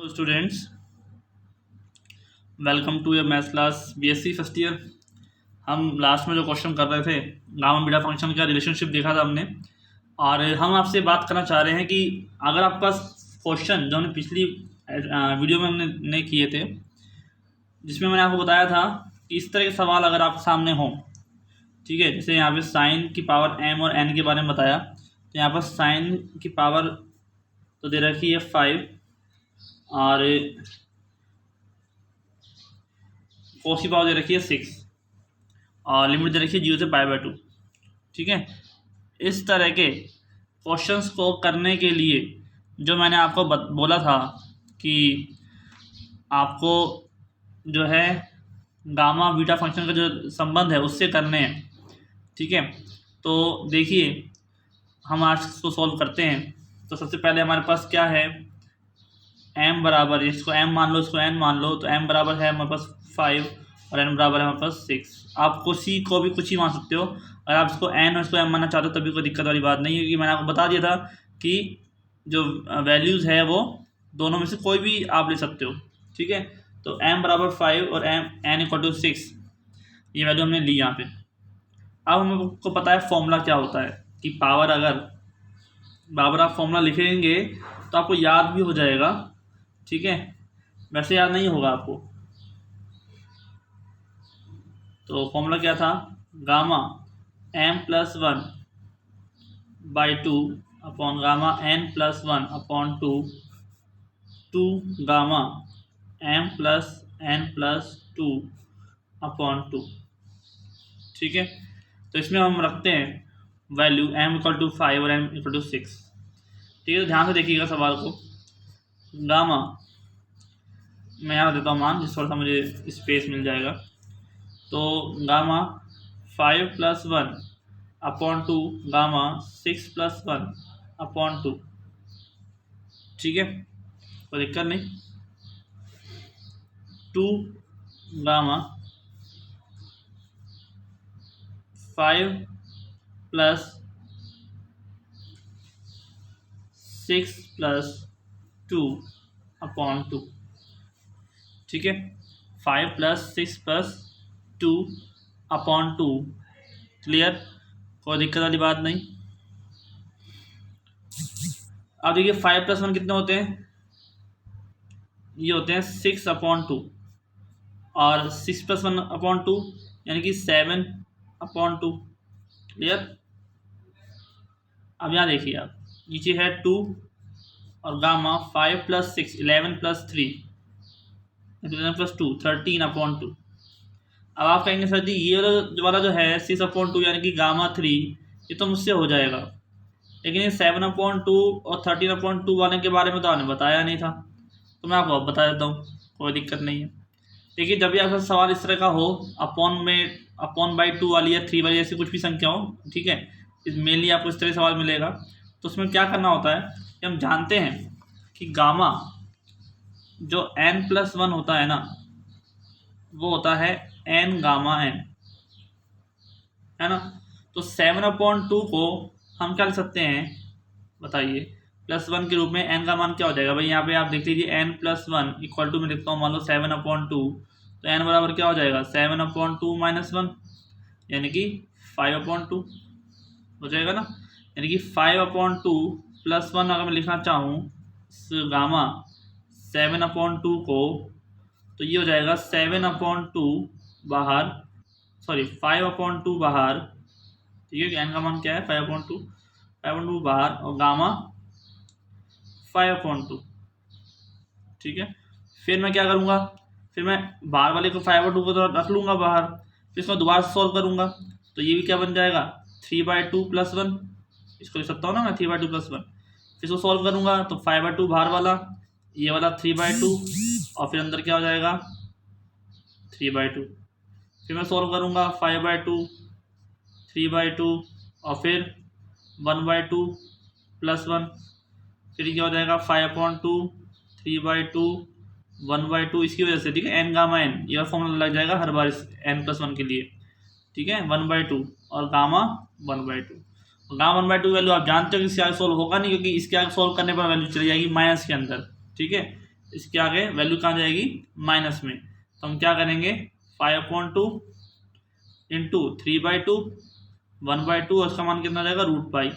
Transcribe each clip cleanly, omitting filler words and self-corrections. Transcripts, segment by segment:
Hello students, welcome to your maths class BSc first year. हम last में जो question कर रहे थे, गामा बीटा फंक्शन का रिलेशनशिप देखा था हमने, और हम आपसे बात करना चाह रहे हैं कि अगर आपके पास क्वेश्चन जो हमने पिछली वीडियो में हमने किए थे, जिसमें मैंने आपको बताया था कि इस तरह के सवाल अगर आपके सामने हों, ठीक है, जैसे यहाँ पे साइन की पावर m और n के बारे में बताया, तो यहाँ पर साइन की पावर तो दे रखी है 5 और कोस की पावर दे रखी है 6 और लिमिट दे रखी है 0 से π/2। ठीक है, इस तरह के क्वेश्चंस को करने के लिए जो मैंने आपको बोला था कि आपको जो है गामा बीटा फंक्शन का जो संबंध है उससे करने हैं। ठीक है, तो देखिए हम आज इसको सॉल्व करते हैं। तो सबसे पहले हमारे पास क्या है, m बराबर, इसको m मान लो, इसको n मान लो, तो m बराबर है हमारे पास 5 और n बराबर है हमारे पास 6। आपको c को भी कुछ ही मान सकते हो, अगर आप इसको n और इसको m मानना चाहते हो तभी कोई दिक्कत वाली बात नहीं है, क्योंकि मैंने आपको बता दिया था कि जो वैल्यूज़ है वो दोनों में से कोई भी आप ले सकते हो। ठीक है, तो m बराबर 5 और n इक्वल टू 6, ये वैल्यू हमने ली यहाँ पे। अब हमको पता है फॉर्मूला क्या होता है कि पावर, अगर बराबर आप फॉर्मूला लिखेंगे तो आपको याद भी हो जाएगा। ठीक है, वैसे याद नहीं होगा आपको। तो फॉर्मूला क्या था, gamma m+1/2 upon gamma n+1/2 to gamma m+n+2/2। ठीक है, तो इसमें हम रखते हैं वैल्यू m इक्वल टू 5 और m इक्वल टू 6। ठीक है, तो ध्यान से देखिएगा सवाल को। गामा, मैं यहाँ देता हूँ मान, जिस थोड़ा सा मुझे स्पेस मिल जाएगा। तो गामा 5+1/2 गामा 6+1/2। ठीक है, कोई दिक्कत नहीं। 2 गामा 5+6+2/2। ठीक है, 5+6+2/2। क्लियर, कोई दिक्कत वाली बात नहीं। अब देखिए 5+1 कितने होते हैं, ये होते हैं 6/2 और 6+1/2 यानी कि 7/2। क्लियर। अब यहाँ देखिए, आप नीचे है 2 और गामा 5+6 11+3 11+2 13/2। अब आप कहेंगे सर जी ये वाला जो है 6/2 यानी कि गामा 3, ये तो मुझसे हो जाएगा, लेकिन ये 7/2 और 13/2 वाले के बारे में तो आपने बताया नहीं था, तो मैं आपको अब बता देता हूँ, कोई दिक्कत नहीं है। देखिए, जब भी आपका सवाल इस तरह का हो, अपॉन/2 वाली या 3 वाली ऐसी कुछ भी संख्या हो, ठीक है, मेनली आपको इस तरह सवाल मिलेगा, तो उसमें क्या करना होता है कि हम जानते हैं कि गामा जो n+1 होता है ना, वो होता है n गामा n, है ना। तो 7/2 को हम क्या लिख सकते हैं, बताइए, +1 के रूप में। n का मान क्या हो जाएगा भाई, यहाँ पे आप देख लीजिए, n+1 इक्वल टू, मैं लिखता हूँ मान लो 7/2, तो n बराबर क्या हो जाएगा 7/2 - 1 यानी कि 5/2 हो जाएगा ना। यानी कि 5/2 + 1 अगर मैं लिखना चाहूँ गामा 7/2 को, तो ये हो जाएगा 7/2 बाहर, सॉरी 5/2 बाहर। ठीक है, n का मान क्या है 5/2 बाहर और गामा 5/2। ठीक है, फिर मैं क्या करूँगा, फिर मैं बाहर वाले को 5/2 को तो रख लूँगा बाहर, फिर इसको दोबारा सॉल्व करूँगा, तो ये भी क्या बन जाएगा 3/2 + 1, इसको लिख सकता हूँ ना मैं 3/2 + 1। फिर इसको सॉल्व करूँगा तो 5/2 बाहर वाला, ये वाला 3/2 और फिर अंदर क्या हो जाएगा 3/2। फिर मैं सॉल्व करूँगा 5/2 3/2 और फिर 1/2 + 1, फिर क्या हो जाएगा 5/2 3/2 1/2, इसकी वजह से। ठीक है, n गामा n, ये फॉर्मूला लग जाएगा हर बार इस n+1 के लिए। ठीक है, 1/2 और गामा 1/2। गामा 1/2 वैल्यू आप जानते हो कि इसके आगे सोल्व होगा नहीं, क्योंकि इसके आगे सोल्व करने पर वैल्यू चली जाएगी माइनस के अंदर। ठीक है, इसके आगे वैल्यू कहाँ जाएगी, माइनस में। तो हम क्या करेंगे, 5/2 इंटू 3/2 1/2 और उसका मान कितना जाएगा, √π।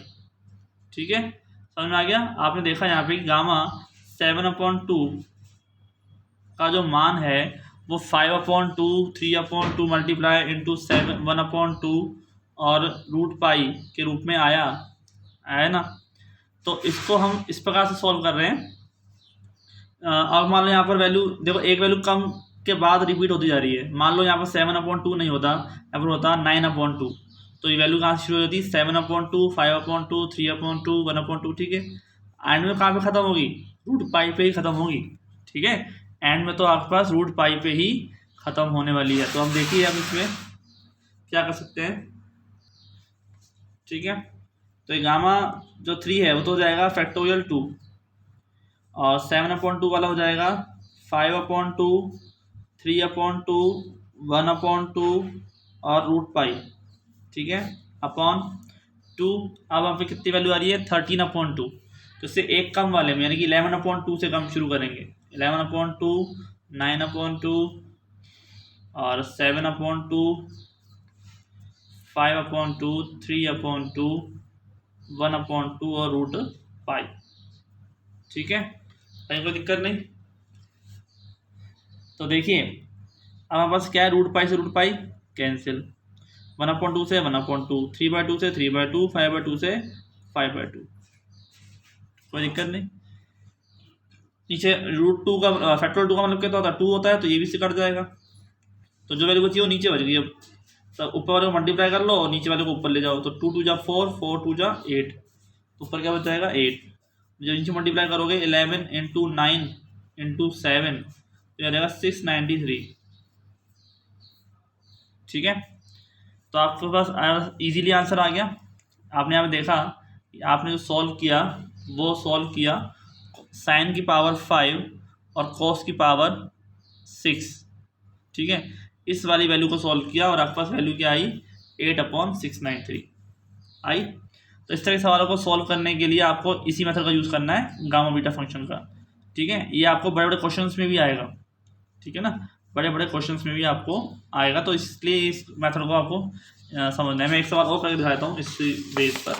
ठीक है, समझ में आ गया। आपने देखा यहाँ पे गामा 7/2 का जो मान है वो 5/2 3/2 मल्टीप्लाई इंटू 1/2 और √π के रूप में आया ना। तो इसको हम इस प्रकार से सॉल्व कर रहे हैं। अब मान लो यहाँ पर वैल्यू देखो, एक वैल्यू कम के बाद रिपीट होती जा रही है। मान लो यहाँ पर 7/2 नहीं होता, यहाँ पर होता 9/2। तो ये वैल्यू कहाँ से शुरू होती है, 7/2 5/2 3/2 1/2। ठीक है, एंड में कहाँ पे ख़त्म होगी, √π पे ही ख़त्म होगी। ठीक है, एंड में तो आपके पास √π पे ही ख़त्म होने वाली है। तो हम देखिए अब इसमें क्या कर सकते हैं। ठीक है, तो ये गामा जो 3 है वो तो हो जाएगा फैक्टोरियल 2 और 7/2 वाला हो जाएगा 5/2 3/2 1/2 और √π। ठीक है, अपॉन 2। अब यहाँ पे कितनी वैल्यू आ रही है, 13/2। तो इससे एक कम वाले में यानी कि 11/2 से कम शुरू करेंगे। 11/2 9/2 और 7/2 5/2 3/2 1/2 और √π। ठीक है, कहीं कोई दिक्कत नहीं। तो देखिए अब हमारे पास क्या है, √π से √π कैंसिल, 1/2 से 1/2 3/2 से 3/2 5/2 से 5/2, कोई दिक्कत नहीं। नीचे √2 का फैक्टोरियल 2 का मतलब कितना होता है, 2 होता है, तो ये भी से कट जाएगा। तो जो वैल्यू बची वो नीचे बच गई। अब तो ऊपर वाले को मल्टीप्लाई कर लो और नीचे वाले को ऊपर ले जाओ। तो 2 2 जा 4 4 2 जा 8, तो ऊपर क्या बच जाएगा 8। जो नीचे मल्टीप्लाई करोगे 11 इंटू 9 इंटू 7 तो आ जाएगा 693। ठीक है, तो आपके पास इजीली आंसर आ गया। आपने यहाँ पे देखा, आपने जो सॉल्व किया वो सॉल्व किया साइन की पावर 5 और कॉस की पावर 6। ठीक है, इस वाली वैल्यू को सॉल्व किया और आपके पास वैल्यू क्या आई, 8/693 आई। तो इस तरह के सवालों को सॉल्व करने के लिए आपको इसी मेथड का यूज़ करना है, गामा बीटा फंक्शन का। ठीक है, ये आपको बड़े बड़े क्वेश्चंस में भी आएगा। ठीक है ना, बड़े बड़े क्वेश्चंस में भी आपको आएगा। तो इसलिए इस मेथड को आपको समझना है। मैं एक सवाल और करके दिखाता हूँ इस बेस पर।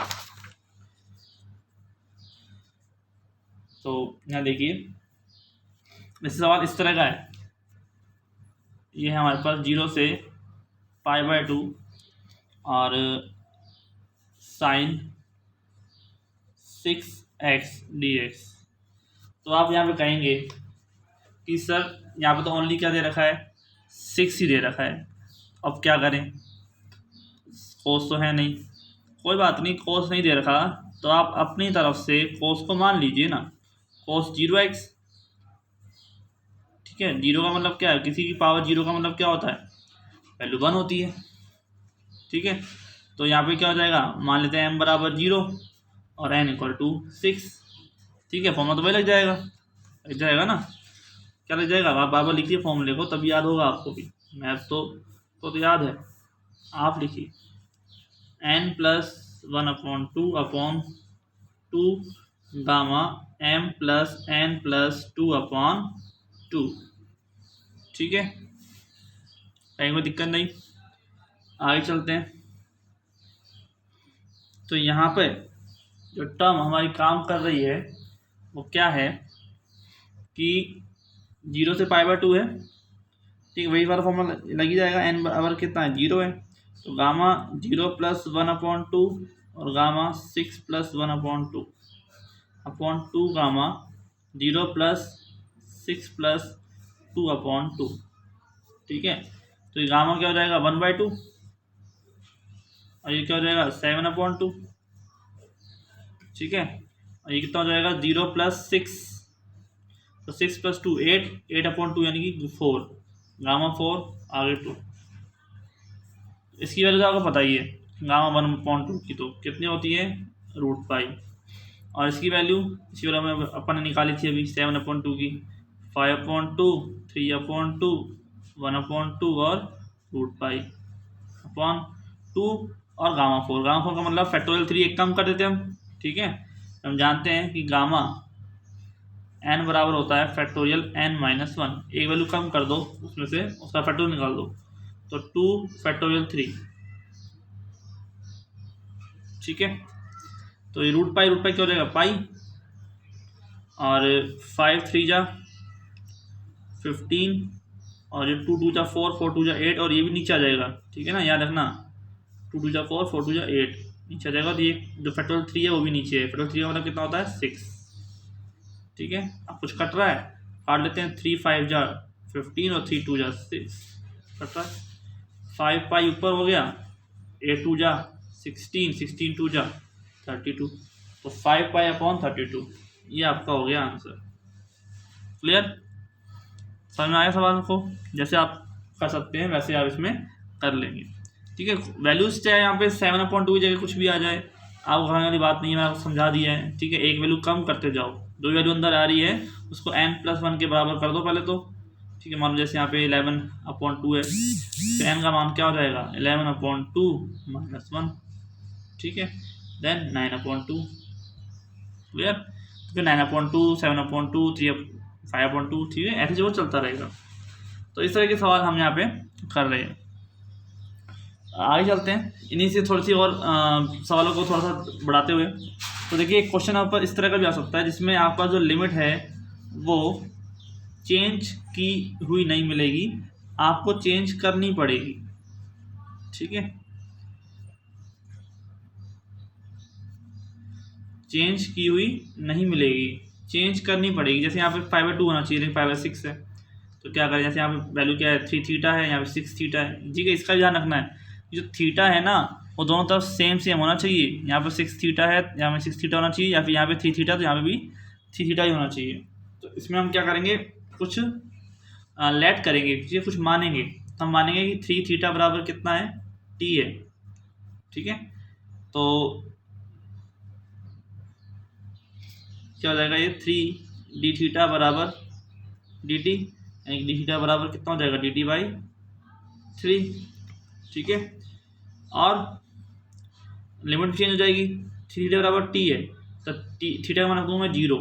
तो यहाँ देखिए, वैसे सवाल इस तरह का है। ये है हमारे पास 0 से π/2 और साइन 6x dx। तो आप यहाँ पे कहेंगे कि सर यहाँ पे तो ओनली क्या दे रखा है, 6 ही दे रखा है, अब क्या करें, कोस तो है नहीं। कोई बात नहीं, कोस नहीं दे रखा तो आप अपनी तरफ से कोस को मान लीजिए ना, कोस 0x। ठीक है, 0 का मतलब क्या है, किसी की पावर 0 का मतलब क्या होता है, वैल्यू 1 होती है। ठीक है, तो यहाँ पे क्या हो जाएगा, मान लेते हैं m बराबर 0 और n = 6। ठीक है, फॉर्मूला तो वही लग जाएगा ना, क्या लग जाएगा, आप बार बार लिखिए फॉर्मूले को, तभी याद होगा आपको भी। मैथ तो याद है, आप लिखिए n+1/2/2 गामा m+n+2/2। ठीक है, कहीं कोई दिक्कत नहीं, आगे चलते हैं। तो यहाँ पे जो टर्म हमारी काम कर रही है वो क्या है कि 0 से π/2 है। ठीक है, वही वाला फॉर्मूला लग ही जाएगा। n बराबर कितना है, 0 है, तो गामा 0 + 1/2 और गामा 6 + 1/2/2 गामा 0 + 6 + 2/2। ठीक है, तो ये गामा क्या हो जाएगा 1/2 और ये क्या हो जाएगा 7/2। ठीक है, और ये कितना हो जाएगा 0 + 6, तो 6 + 2 8 8/2 यानी कि 4 गामा 4 आगे 2। इसकी वैल्यू तो आपको पता ही है, गामा 1/2 की तो कितनी होती है, √π। और इसकी वैल्यू में अपन ने निकाली थी अभी 7/2 की, 5/2 3/2 1/2 और √π अपॉन 2 और गामा 4। गामा 4 का मतलब फैक्टोरियल 3 एक कम कर देते हैं हम। ठीक है, हम जानते हैं कि गामा n बराबर होता है फैक्टोरियल n-1। एक वैल्यू कम कर दो उसमें से, उसका फैक्टोरियल निकाल दो, तो 2 फैक्टोरियल 3। ठीक है, तो ये रूट पाई क्या हो जाएगा पाई, और 5 3 जा 15, और ये 2 2 जा 4 4 2 जा 8, और ये भी नीचे आ जाएगा। ठीक है ना, याद रखना 2 2 जा 4 4 2 जा 8 नीचे आ जाएगा। तो ये जो फैक्टोरियल 3 है वो भी नीचे है। फैक्टोरियल 3 का मतलब कितना होता है 6। ठीक है, अब कुछ कट रहा है, काट लेते हैं। 3 5 जा 15 और 3 2 जा 6 कट रहा है। 5 पाई ऊपर हो गया, 8 2 जा 16 16 2 जा 32, तो 5 पाई अपॉन 32, ये आपका हो गया आंसर। क्लियर, समझ में आया सवाल को? जैसे आप कर सकते हैं वैसे आप इसमें कर लेंगे। ठीक है, वैल्यूज चाहे यहाँ पे 7/2 की जगह कुछ भी आ जाए, आप घबराने वाली बात नहीं है, मैंने आपको समझा दिया है। ठीक है, एक वैल्यू कम करते जाओ, जो वैल्यू अंदर आ रही है उसको n+1 के बराबर कर दो पहले तो। ठीक है, मान लो जैसे यहाँ पे 11/2 है, तो n का मान क्या हो जाएगा 11/2 -1। ठीक है, देन 9/2। क्लियर, तो फिर 9/2 7/2 5/2। ठीक है, ऐसे जो चलता रहेगा। तो इस तरह के सवाल हम यहाँ पे कर रहे हैं। आगे चलते हैं, इन्हीं से थोड़ी सी और सवालों को थोड़ा सा बढ़ाते हुए। तो देखिए, एक क्वेश्चन आप इस तरह का भी आ सकता है जिसमें आपका जो लिमिट है वो चेंज की हुई नहीं मिलेगी, आपको चेंज करनी पड़ेगी। ठीक है, चेंज की हुई नहीं मिलेगी, चेंज करनी पड़ेगी। जैसे यहाँ पे 5/2 होना चाहिए, लेकिन 5/6 है, तो क्या करें? जैसे यहाँ पे वैल्यू क्या है 3 थीटा है, यहाँ पे 6 थीटा है। ठीक है, इसका ध्यान रखना है, जो थीटा है ना वो दोनों तरफ सेम होना चाहिए। यहाँ पे 6 थीटा है, यहाँ पे 6 थीटा होना चाहिए, या फिर यहाँ पे 3 थीटा, तो यहाँ पे भी 3 थीटा ही होना चाहिए। तो इसमें हम क्या करेंगे, कुछ लेट करेंगे, ये कुछ मानेंगे। तो हम मानेंगे कि 3 थीटा बराबर कितना है t है। ठीक है, तो क्या हो जाएगा, ये 3 डी थीटा बराबर डी टी, यानी डी थीटा बराबर कितना हो जाएगा dt/3। ठीक है, और लिमिट चेंज हो जाएगी। 3 थीटा बराबर t है, तो थीटा का मान रखूँ मैं 0।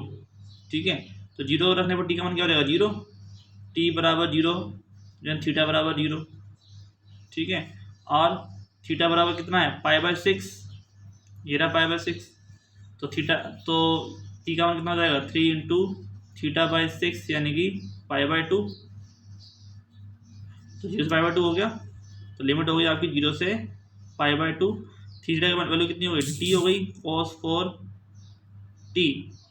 ठीक है, तो 0 रखने पर t का मान क्या हो जाएगा 0, t बराबर 0, देन थीटा बराबर 0। ठीक है, और थीटा बराबर कितना है π/6, ये रहा π/6। तो थीटा, तो t का मान कितना हो जाएगा 3 × θ/6, यानी कि π/2। तो 0 से π/2 हो गया, तो लिमिट हो गई आपकी 0 से π/2। थीटा की वैल्यू कितनी हो गई t हो गई cos 4t,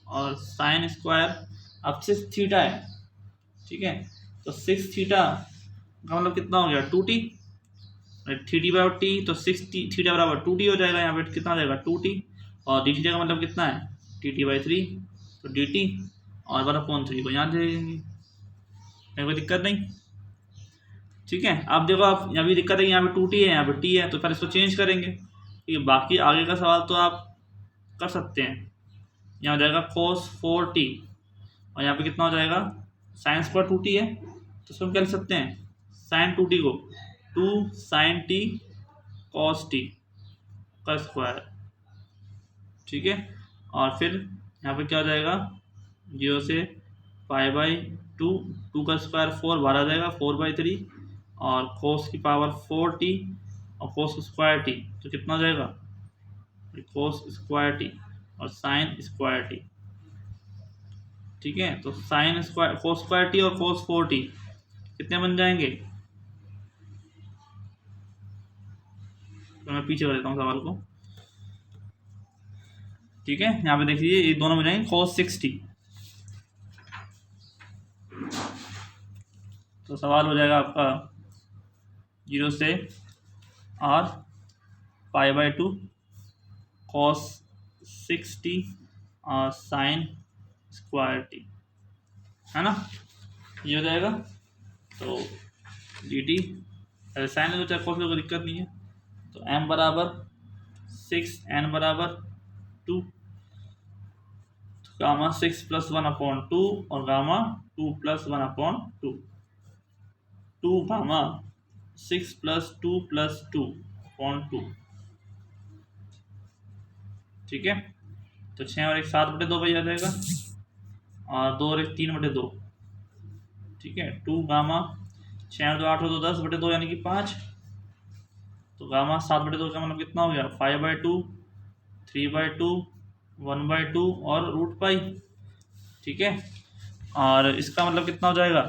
और साइन स्क्वायर अब 6 थीटा है। ठीक है, तो 6 थीटा का मतलब कितना हो गया 2t, 3t बराबर t, तो 6 थीटा बराबर 2t हो जाएगा। यहाँ पे कितना हो जाएगा 2t, और डी थीटा का मतलब कितना है tt/3, तो dt, और 1/3 को यहाँ दे देंगे, कोई दिक्कत नहीं। ठीक है, अब देखो, आप यहाँ भी दिक्कत है, यहाँ पे 2t है, यहाँ पे t है, तो फिर इसको चेंज करेंगे। ठीक है, बाकी आगे का सवाल तो आप कर सकते हैं। यहाँ हो जाएगा cos 4t, और यहाँ पे कितना हो जाएगा साइन स्क्वायर 2t है, तो इसको हम क्या लिख सकते हैं साइन 2t को 2 sin t cos t का स्क्वायर। ठीक है, और फिर यहाँ पे क्या हो जाएगा 0 से π/2, 2 का स्क्वायर 4 बाहर आ जाएगा 4/3, और cos की पावर 4t, और cos स्क्वायर t, तो कितना हो जाएगा cos स्क्वायर t और साइन स्क्वायर t। ठीक है, तो sine square cos square t और cos 4t कितने बन जाएंगे, तो मैं पीछे कर देता हूँ सवाल को। ठीक है, यहाँ पे देख लीजिए, ये दोनों बन जाएंगे cos 6t। तो सवाल हो जाएगा आपका 0 से r π/2 cos 6t और साइन स्क्वायर t, है ना, ये हो जाएगा। तो dt अगर साइन है तो चाहे cos में कोई दिक्कत नहीं है। तो m बराबर 6 n बराबर 2, गामा 6 + 1/2 और गामा 2 + 1/2, 2 गामा 6 + 2 + 2/2। ठीक है, तो 6 और 1 7/2 आ जाएगा, और 2 और 1 3/2, ठीक है। 2 गामा 6 और 2 8 और 2 10/2 यानी कि 5। तो गामा 7/2 का मतलब कितना हो गया 5/2, 3/2, 1/2 और √π, ठीक है। और इसका मतलब कितना हो जाएगा,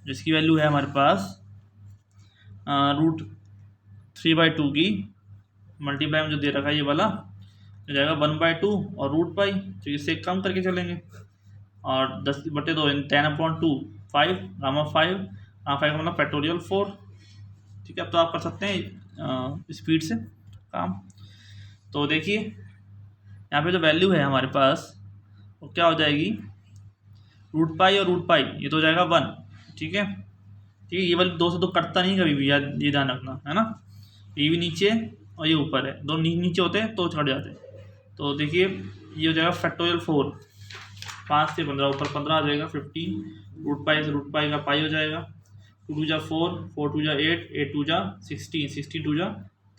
जिसकी वैल्यू है हमारे पास √3/2 की मल्टीप्लाई में जो दे रखा है ये वाला हो जाएगा 1/2 और √π, तो इससे कम करके चलेंगे। और 10/2 10/2 5 गामा 5 का मतलब फैक्टोरियल 4, ठीक है। अब तो आप कर सकते हैं स्पीड से काम। तो देखिए यहाँ पे जो वैल्यू है हमारे पास वो क्या हो जाएगी, √π और √π ये तो हो जाएगा 1, ठीक है। ठीक है, ये वाली 2 से तो कटता नहीं कभी भी, याद ये ध्यान रखना है ना। ये भी नीचे और ये ऊपर है, दोनों नीचे होते हैं तो कट जाते हैं। तो देखिए ये हो जाएगा फैक्टोरियल 4, 5 से 15 ऊपर 15 आ जाएगा 15, √π से √π का पाई हो जाएगा, 2 2 जा 4, 4 2 जा 8, 8 2 जा 16, 16 2 जा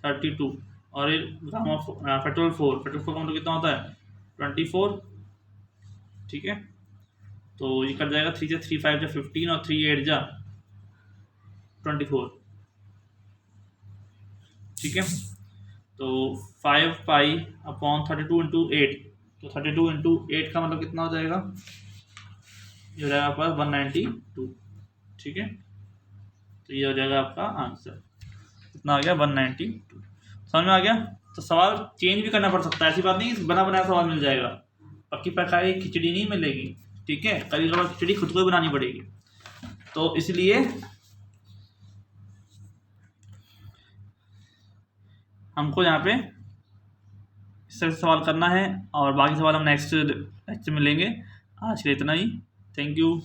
32 और ये गामा फैक्टोरियल 4 का मतलब कितना होता है 24, ठीक है। तो ये कट जाएगा 3 से 3 5 जा 15 और 3 8 जा 24, ठीक है। तो 5π/32 इंटू 8, तो 32 इंटू 8 का मतलब कितना हो जाएगा, ये हो जाएगा आपका 192, ठीक है। तो ये हो जाएगा आपका आंसर, कितना आ गया 192, समझ में आ गया। तो सवाल चेंज भी करना पड़ सकता है, ऐसी बात नहीं बना बनाया सवाल मिल जाएगा, पक्की पकाई खिचड़ी नहीं मिलेगी, ठीक है। कभी कभार खिचड़ी खुद को ही बनानी पड़ेगी। तो इसलिए हमको यहाँ पे इस तरह से सवाल करना है और बाकी सवाल हम नेक्स्ट लेक्चर में लेंगे। आज के लिए इतना ही, थैंक यू।